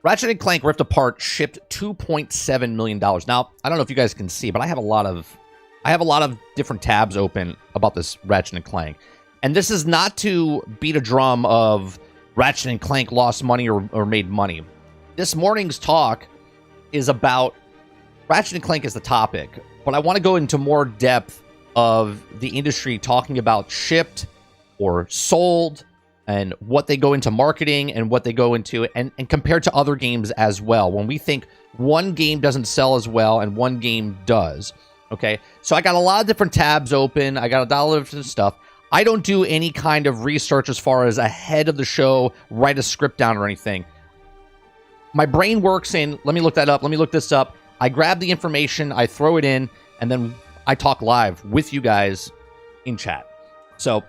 Ratchet and Clank Rift Apart shipped $2.7 million. Now, I don't know if you guys can see, but I have a lot of different tabs open about this Ratchet and Clank. And this is not to beat a drum of Ratchet and Clank lost money or made money. This morning's talk is about Ratchet and Clank as the topic, but I want to go into more depth of the industry talking about shipped or sold and what they go into marketing and what they go into and compared to other games as well. When we think one game doesn't sell as well and one game does. Okay, so I got a lot of different tabs open. I got a lot of different stuff. I don't do any kind of research as far as ahead of the show, write a script down or anything. My brain works in, let me look that up, let me look this up. I grab the information, I throw it in, and then I talk live with you guys in chat. So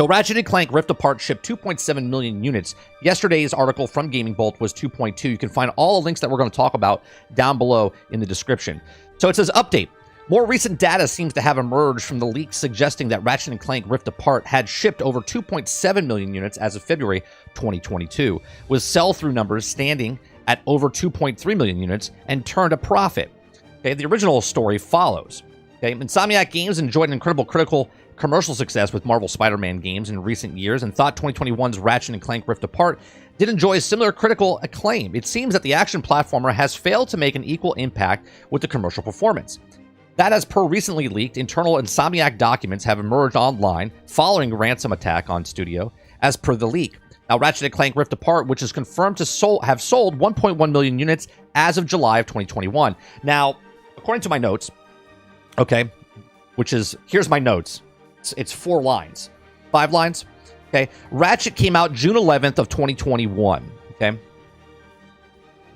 Ratchet & Clank Rift Apart shipped 2.7 million units. Yesterday's article from Gaming Bolt was 2.2. You can find all the links that we're going to talk about down below in the description. So it says, update. More recent data seems to have emerged from the leaks suggesting that Ratchet & Clank Rift Apart had shipped over 2.7 million units as of February 2022, with sell-through numbers standing at over 2.3 million units and turned a profit. Okay, the original story follows. Okay, Insomniac Games enjoyed an incredible critical commercial success with Marvel Spider-Man games in recent years and thought 2021's Ratchet & Clank Rift Apart did enjoy similar critical acclaim. It seems that the action platformer has failed to make an equal impact with the commercial performance. That, as per recently leaked, internal Insomniac documents have emerged online following a ransom attack on Studio, as per the leak. Now, Ratchet & Clank Rift Apart, which is confirmed to have sold 1.1 million units as of July of 2021. Now, according to my notes, okay, here's my notes. It's 4 lines. 5 lines. Okay. Ratchet came out June 11th of 2021. Okay.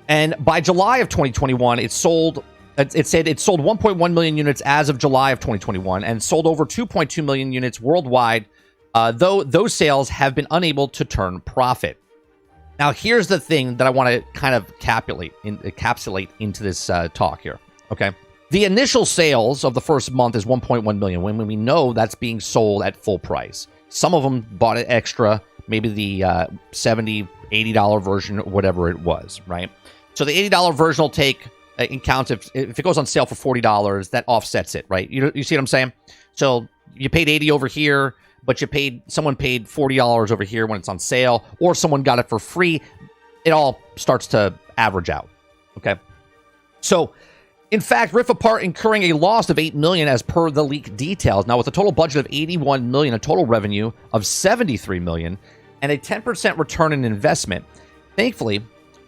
And by July of 2021, it said it sold 1.1 million units as of July of 2021 and sold over 2.2 million units worldwide, though those sales have been unable to turn profit. Now, here's the thing that I want to kind of encapsulate into this talk here. Okay. The initial sales of the first month is 1.1 million when we know that's being sold at full price. Some of them bought it extra, maybe the $70, $80 version, whatever it was, right? So the $80 version will take in counts if it goes on sale for $40, that offsets it, right? You see what I'm saying? So you paid 80 over here, but someone paid $40 over here when it's on sale, or someone got it for free. It all starts to average out. Okay. So in fact, Rift Apart incurring a loss of $8 million as per the leaked details. Now, with a total budget of $81 million, a total revenue of $73 million, and a 10% return on investment, thankfully,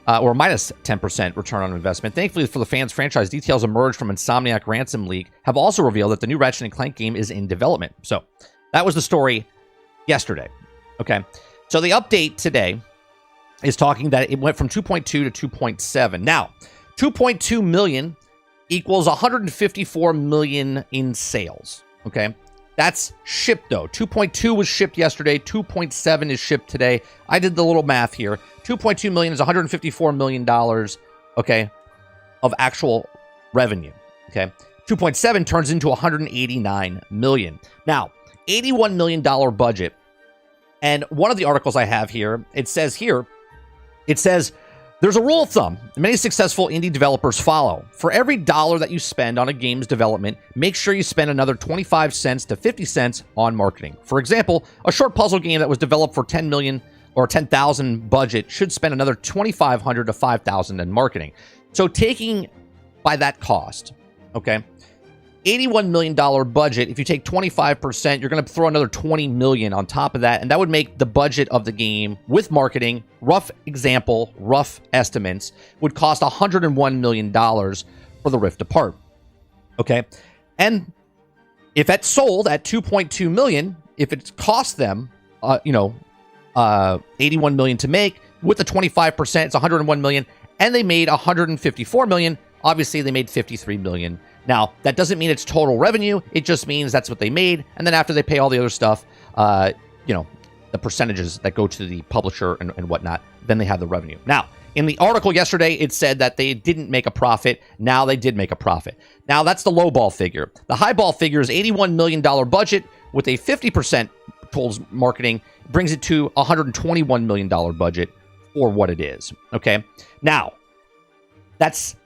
or minus 10% return on investment. Thankfully for the fans' franchise, details emerged from Insomniac ransom leak have also revealed that the new Ratchet & Clank game is in development. So that was the story yesterday. Okay, so the update today is talking that it went from 2.2 to 2.7. Now, 2.2 million equals 154 million in sales. Okay, that's shipped though. 2.2 was shipped yesterday. 2.7 is shipped today. I did the little math here. 2.2 million is $154 million, okay, of actual revenue. Okay, 2.7 turns into 189 million. Now, $81 million budget. And one of the articles I have here, it says there's a rule of thumb many successful indie developers follow. For every dollar that you spend on a game's development, make sure you spend another 25 cents to 50 cents on marketing. For example, a short puzzle game that was developed for 10 million or 10,000 budget should spend another 2,500 to 5,000 in marketing. So taking by that cost, okay, $81 million budget, if you take 25%, you're going to throw another 20 million on top of that, and that would make the budget of the game with marketing, rough estimates, would cost $101 million for the Rift Apart. Okay, and if it's sold at 2.2 million, if it cost them, 81 million to make, with the 25%, it's 101 million, and they made 154 million. Obviously, they made 53 million. Now, that doesn't mean it's total revenue. It just means that's what they made. And then after they pay all the other stuff, the percentages that go to the publisher and whatnot, then they have the revenue. Now, in the article yesterday, it said that they didn't make a profit. Now they did make a profit. Now, that's the low ball figure. The high ball figure is $81 million budget with a 50% towards marketing, brings it to $121 million budget for what it is. Okay. Now,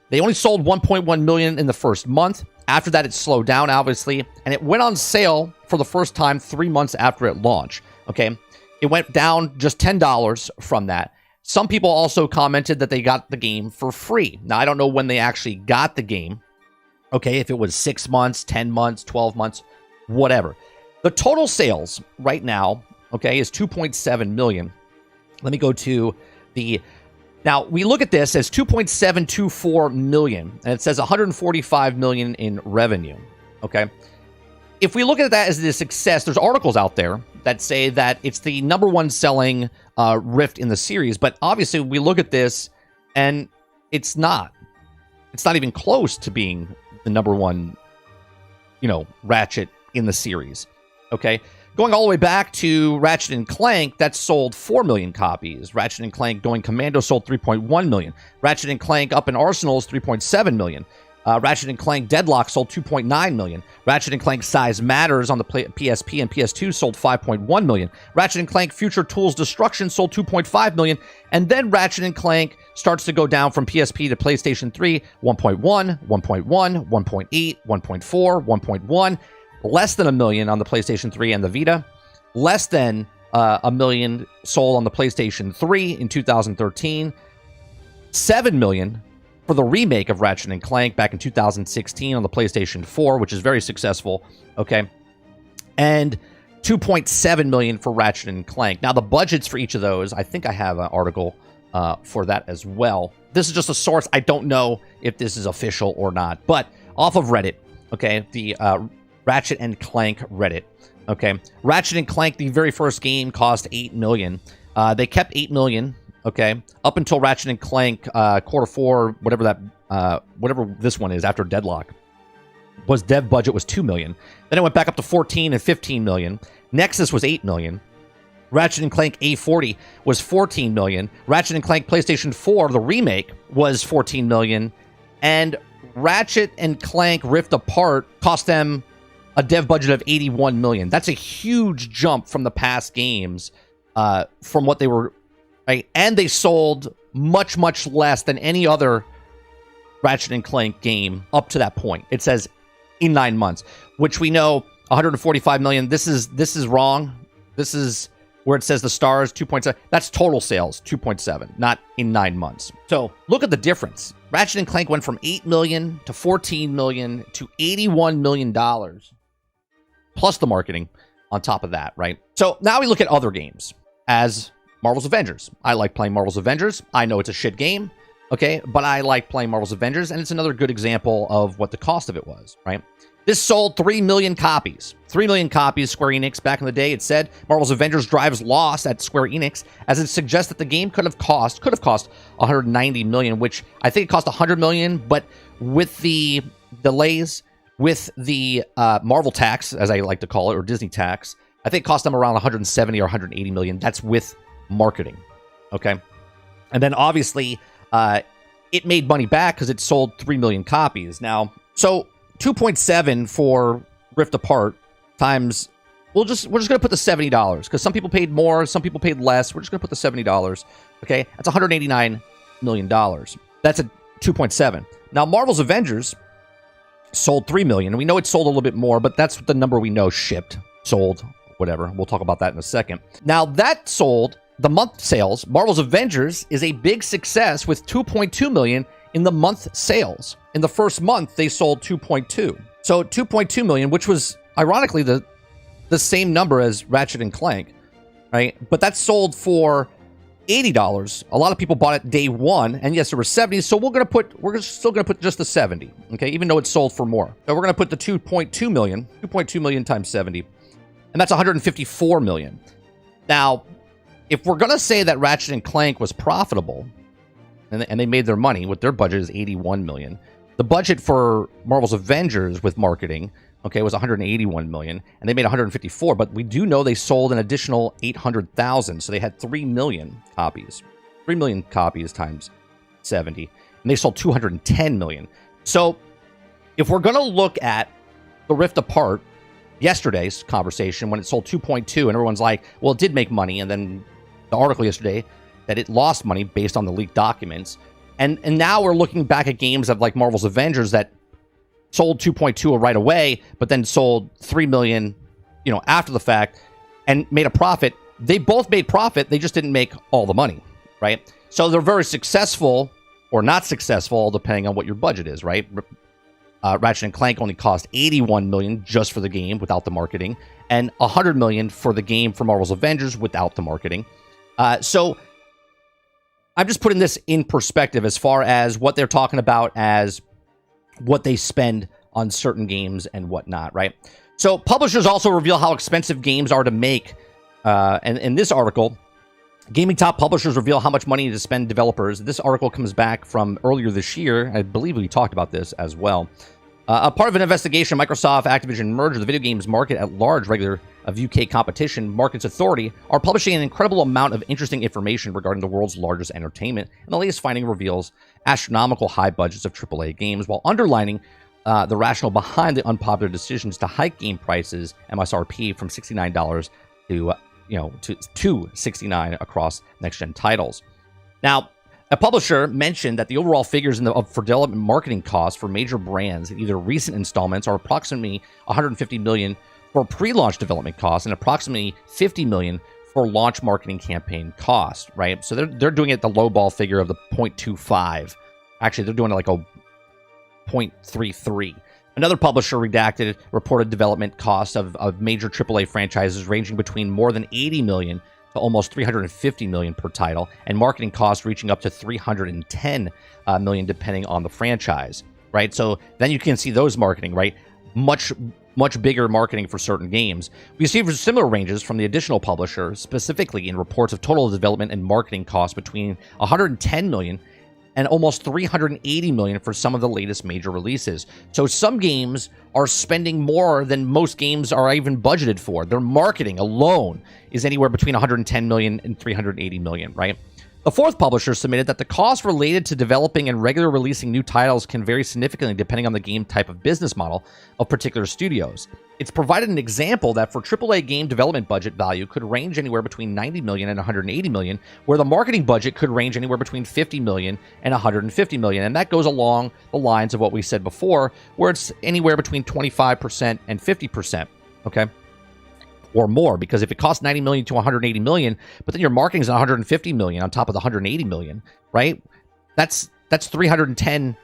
they only sold 1.1 million in the first month. After that, it slowed down, obviously, and it went on sale for the first time 3 months after it launched. Okay. It went down just $10 from that. Some people also commented that they got the game for free. Now, I don't know when they actually got the game. Okay, if it was 6 months, 10 months, 12 months, whatever. The total sales right now, okay, is 2.7 million. Let me go to the... Now, we look at this as 2.724 million, and it says 145 million in revenue, okay? If we look at that as a success, there's articles out there that say that it's the #1 selling Rift in the series, but obviously we look at this and it's not. It's not even close to being the #1, Ratchet in the series, okay? Going all the way back to Ratchet & Clank, that sold 4 million copies. Ratchet & Clank Going Commando sold 3.1 million. Ratchet & Clank Up in Arsenals, 3.7 million. Ratchet & Clank Deadlock sold 2.9 million. Ratchet & Clank Size Matters on the PSP and PS2 sold 5.1 million. Ratchet & Clank Future Tools Destruction sold 2.5 million. And then Ratchet & Clank starts to go down from PSP to PlayStation 3, 1.1, 1.1, 1.8, 1.4, 1.1. Less than 1 million on the PlayStation 3 and the Vita. Less than 1 million sold on the PlayStation 3 in 2013. 7 million for the remake of Ratchet & Clank back in 2016 on the PlayStation 4, which is very successful, okay? And 2.7 million for Ratchet & Clank. Now, the budgets for each of those, I think I have an article for that as well. This is just a source. I don't know if this is official or not, but off of Reddit, okay, the Ratchet & Clank Reddit, okay? Ratchet & Clank, the very first game, cost 8 million. They kept 8 million, okay, up until Ratchet & Clank quarter 4, whatever this one is after Deadlock. Dev budget was 2 million. Then it went back up to 14 and 15 million. Nexus was 8 million. Ratchet & Clank A40 was 14 million. Ratchet & Clank PlayStation 4, the remake, was 14 million. And Ratchet & Clank Rift Apart cost them a dev budget of 81 million. That's a huge jump from the past games, from what they were, right? And they sold much, much less than any other Ratchet & Clank game up to that point. It says in 9 months, which we know 145 million. This is wrong. This is where it says the stars 2.7. That's total sales 2.7, not in 9 months. So look at the difference. Ratchet & Clank went from 8 million to 14 million to 81 million dollars. Plus the marketing on top of that, right? So now we look at other games as Marvel's Avengers. I like playing Marvel's Avengers. I know it's a shit game, okay? But I like playing Marvel's Avengers, and it's another good example of what the cost of it was, right? This sold 3 million copies. 3 million copies, Square Enix. Back in the day, it said Marvel's Avengers drives loss at Square Enix, as it suggests that the game could have cost 190 million, which I think it cost 100 million, but with the delays, with the Marvel tax, as I like to call it, or Disney tax, I think it cost them around 170 or 180 million. That's with marketing, okay? And then obviously, it made money back because it sold 3 million copies. Now, so 2.7 for Rift Apart times, we're just going to put the $70 because some people paid more, some people paid less. We're just going to put the $70, okay? That's $189 million. That's a 2.7. Now, Marvel's Avengers sold 3 million, and we know it sold a little bit more, but that's the number we know shipped, sold, whatever. We'll talk about that in a second. Now, that sold the month sales. Marvel's Avengers is a big success with 2.2 million in the month sales. In the first month, they sold 2.2. So 2.2 million, which was ironically the same number as Ratchet & Clank, right? But that sold for $80. A lot of people bought it day one, and yes, there were 70. So we're still gonna put just the 70, okay? Even though it sold for more. So we're gonna put the 2.2 million times 70, and that's 154 million. Now, if we're gonna say that Ratchet & Clank was profitable, and they made their money, with their budget is 81 million. The budget for Marvel's Avengers with marketing, okay, was 181 million, and they made 154, but we do know they sold an additional 800,000, so they had 3 million copies. 3 million copies times 70, and they sold 210 million. So if we're going to look at the Rift Apart, yesterday's conversation, when it sold 2.2, and everyone's like, well, it did make money, and then the article yesterday, that it lost money based on the leaked documents. And now we're looking back at games of like Marvel's Avengers that sold 2.2 right away, but then sold 3 million, after the fact and made a profit. They both made profit. They just didn't make all the money, right? So they're very successful or not successful, depending on what your budget is, right? Ratchet and Clank only cost 81 million just for the game without the marketing, and 100 million for the game for Marvel's Avengers without the marketing. So I'm just putting this in perspective as far as what they're talking about as what they spend on certain games and whatnot, right? So publishers also reveal how expensive games are to make. And in this article, gaming top publishers reveal how much money to spend developers. This article comes back from earlier this year. I believe we talked about this as well. A part of an investigation, Microsoft Activision merger, the video games market at large, regular of UK competition markets authority, are publishing an incredible amount of interesting information regarding the world's largest entertainment. And the latest finding reveals astronomical high budgets of AAA games, while underlining the rationale behind the unpopular decisions to hike game prices, MSRP, from $69 to $69 across next-gen titles. Now, a publisher mentioned that the overall figures for development marketing costs for major brands in either recent installments are approximately $150 million for pre-launch development costs and approximately $50 million for launch marketing campaign cost, right? So they're doing it the low ball figure of the 0.25. Actually, they're doing it like a 0.33. Another publisher redacted reported development costs of major AAA franchises ranging between more than 80 million to almost 350 million per title, and marketing costs reaching up to 310 million depending on the franchise, right? So then you can see those marketing, right? Much bigger marketing for certain games. We see similar ranges from the additional publisher, specifically in reports of total development and marketing costs between 110 million and almost 380 million for some of the latest major releases. So some games are spending more than most games are even budgeted for. Their marketing alone is anywhere between 110 million and 380 million, right? The fourth publisher submitted that the costs related to developing and regular releasing new titles can vary significantly depending on the game type of business model of particular studios. It's provided an example that for AAA game development budget value could range anywhere between 90 million and 180 million, where the marketing budget could range anywhere between 50 million and 150 million. And that goes along the lines of what we said before, where it's anywhere between 25% and 50%, okay? Or more, because if it costs 90 million to 180 million, but then your marketing is 150 million on top of the 180 million, right? That's 310,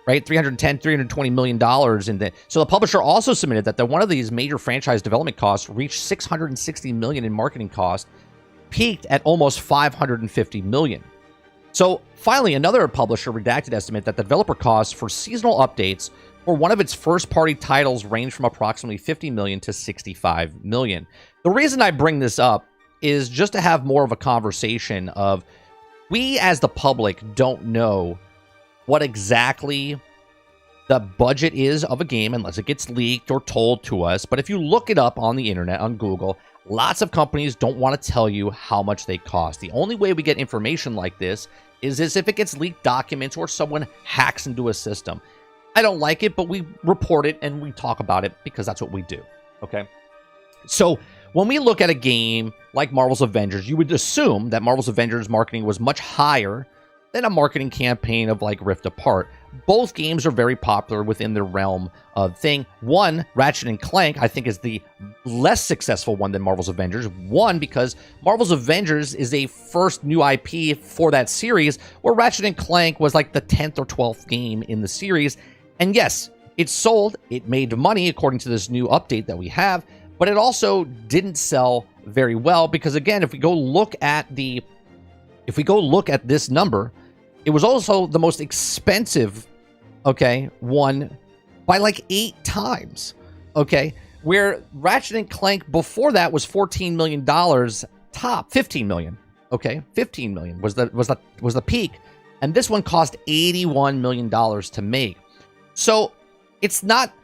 right? 320 million dollars in the. So the publisher also submitted that one of these major franchise development costs reached 660 million in marketing costs, peaked at almost 550 million. So finally, another publisher redacted estimate that the developer costs for seasonal updates for one of its first-party titles range from approximately 50 million to 65 million. The reason I bring this up is just to have more of a conversation of, we as the public don't know what exactly the budget is of a game unless it gets leaked or told to us. But if you look it up on the internet, on Google, lots of companies don't want to tell you how much they cost. The only way we get information like this is if it gets leaked documents or someone hacks into a system. I don't like it, but we report it and we talk about it because that's what we do, okay? So when we look at a game like Marvel's Avengers, you would assume that Marvel's Avengers marketing was much higher than a marketing campaign of like Rift Apart. Both games are very popular within their realm of thing. One, Ratchet and Clank, I think is the less successful one than Marvel's Avengers. One, because Marvel's Avengers is a first new IP for that series, where Ratchet and Clank was like the 10th or 12th game in the series. And yes, it sold, it made money according to this new update that we have, but it also didn't sell very well because, again, if we go look at this number, it was also the most expensive, okay, one by like 8 times, okay, where Ratchet and Clank before that was $14 million top, 15 million, okay, 15 million was the peak, and this one cost $81 million to make. So it's not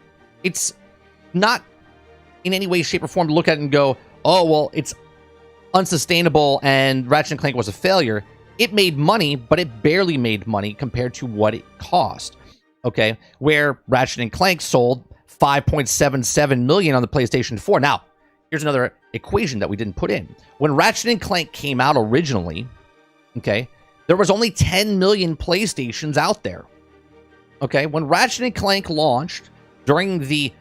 in any way, shape, or form to look at it and go, oh, well, it's unsustainable and Ratchet and Clank was a failure. It made money, but it barely made money compared to what it cost, okay? Where Ratchet and Clank sold 5.77 million on the PlayStation 4. Now, here's another equation that we didn't put in. When Ratchet and Clank came out originally, okay, there was only 10 million PlayStations out there. Okay, when Ratchet and Clank launched during the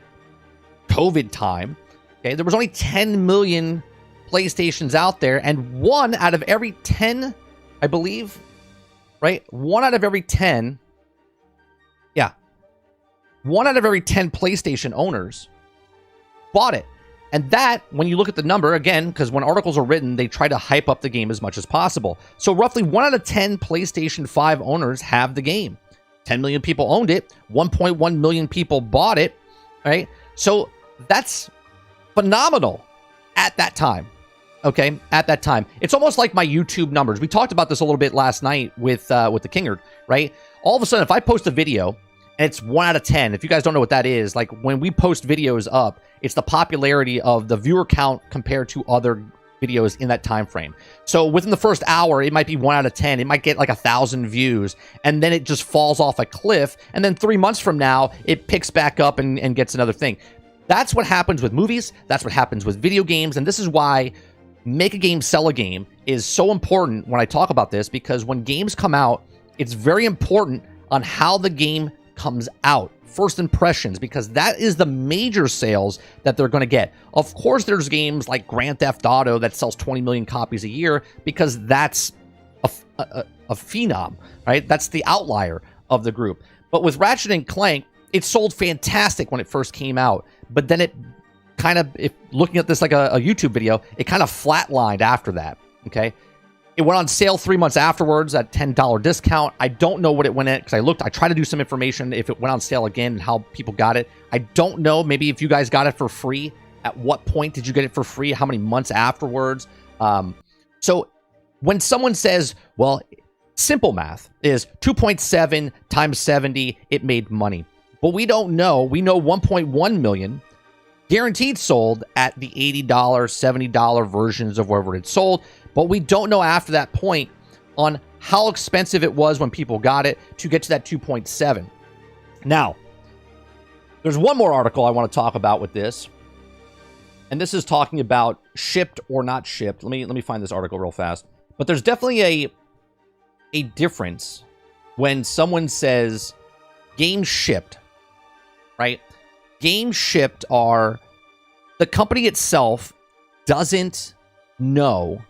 COVID time, okay, there was only 10 million PlayStations out there, and 1 out of every 10, I believe, right? 1 out of every 10, yeah, 1 out of every 10 PlayStation owners bought it. And that, when you look at the number, again, because when articles are written, they try to hype up the game as much as possible. So roughly 1 out of 10 PlayStation 5 owners have the game. 10 million people owned it. 1.1 million people bought it, right? So that's phenomenal at that time, okay? At that time. It's almost like my YouTube numbers. We talked about this a little bit last night with the Kingard, right? All of a sudden, if I post a video, and it's 1 out of 10. If you guys don't know what that is, like when we post videos up, it's the popularity of the viewer count compared to other videos in that time frame. So within the first hour, it might be 1 out of 10. It might get like 1,000 views, and then it just falls off a cliff. And then 3 months from now, it picks back up and gets another thing. That's what happens with movies. That's what happens with video games. And this is why make a game, sell a game is so important when I talk about this, because when games come out, it's very important on how the game comes out, first impressions, because that is the major sales that they're going to get. Of course, there's games like Grand Theft Auto that sells 20 million copies a year because that's a phenom, right? That's the outlier of the group. But with Ratchet and Clank, it sold fantastic when it first came out, but then it kind of, if looking at this like a YouTube video, it kind of flatlined after that, okay? It went on sale 3 months afterwards at $10 discount. I don't know what it went at because I tried to do some information if it went on sale again and how people got it. I don't know. Maybe if you guys got it for free, at what point did you get it for free? How many months afterwards? So when someone says, well, simple math is 2.7 times 70, it made money. But we don't know. We know 1.1 million guaranteed sold at the $80, $70 versions of wherever it sold. But we don't know after that point on how expensive it was when people got it to get to that 2.7. Now, there's one more article I want to talk about with this. And this is talking about shipped or not shipped. Let me find this article real fast. But there's definitely a difference when someone says game shipped, right? Game shipped are the company itself doesn't know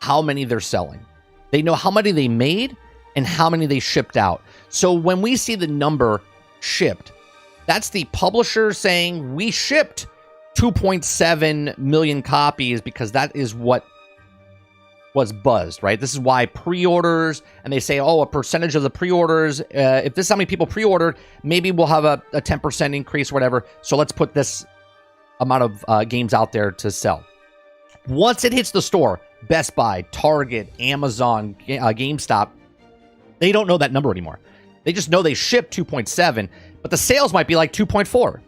how many they're selling. They know how many they made and how many they shipped out. So when we see the number shipped, that's the publisher saying we shipped 2.7 million copies because that is what was buzzed, right? This is why pre-orders, and they say, oh, a percentage of the pre-orders, if this is how many people pre-ordered, maybe we'll have a 10% increase or whatever. So let's put this amount of games out there to sell. Once it hits the store, Best Buy, Target, Amazon, GameStop, they don't know that number anymore. They just know they shipped 2.7, but the sales might be like 2.4.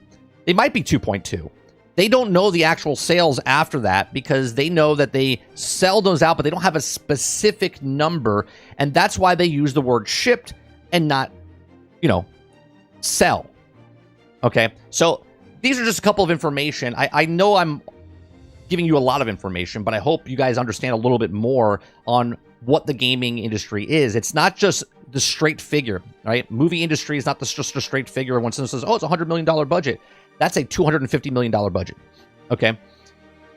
They might be 2.2. They don't know the actual sales after that because they know that they sell those out, but they don't have a specific number. And that's why they use the word shipped and not, sell. Okay. So these are just a couple of information. I know I'm giving you a lot of information, but I hope you guys understand a little bit more on what the gaming industry is. It's not just the straight figure, right? Movie industry is not just a straight figure. When someone says, oh, it's a $100 million budget, that's a $250 million budget, okay?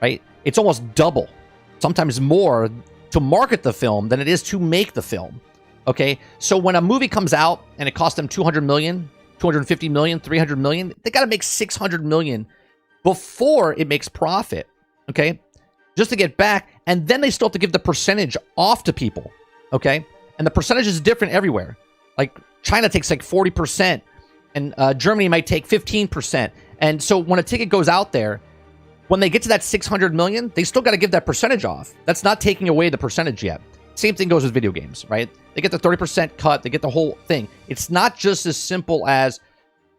Right? It's almost double, sometimes more, to market the film than it is to make the film, okay? So when a movie comes out and it costs them $200 million, $250 million, $300 million, they got to make $600 million before it makes profit, okay? Just to get back, and then they still have to give the percentage off to people, okay? And the percentage is different everywhere. Like China takes like 40%, and Germany might take 15%. And so when a ticket goes out there, when they get to that 600 million, they still got to give that percentage off. That's not taking away the percentage yet. Same thing goes with video games, right? They get the 30% cut, they get the whole thing. It's not just as simple as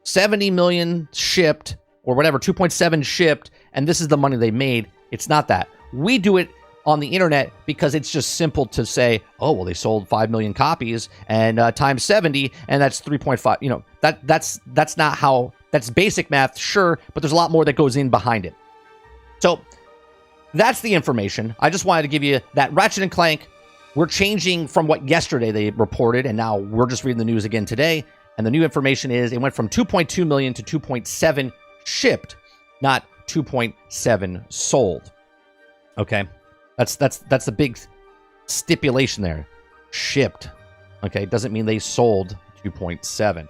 70 million shipped or whatever, 2.7 shipped, and this is the money they made. It's not that. We do it on the internet because it's just simple to say, oh, well, they sold 5 million copies and times 70, and that's 3.5. That's not how. That's basic math, sure, but there's a lot more that goes in behind it. So that's the information. I just wanted to give you that Ratchet and Clank we're changing from what yesterday they reported, and now we're just reading the news again today. And the new information is it went from 2.2 million to 2.7 shipped, not 2.7 sold. Okay, that's the big stipulation there. Shipped. Okay, doesn't mean they sold 2.7.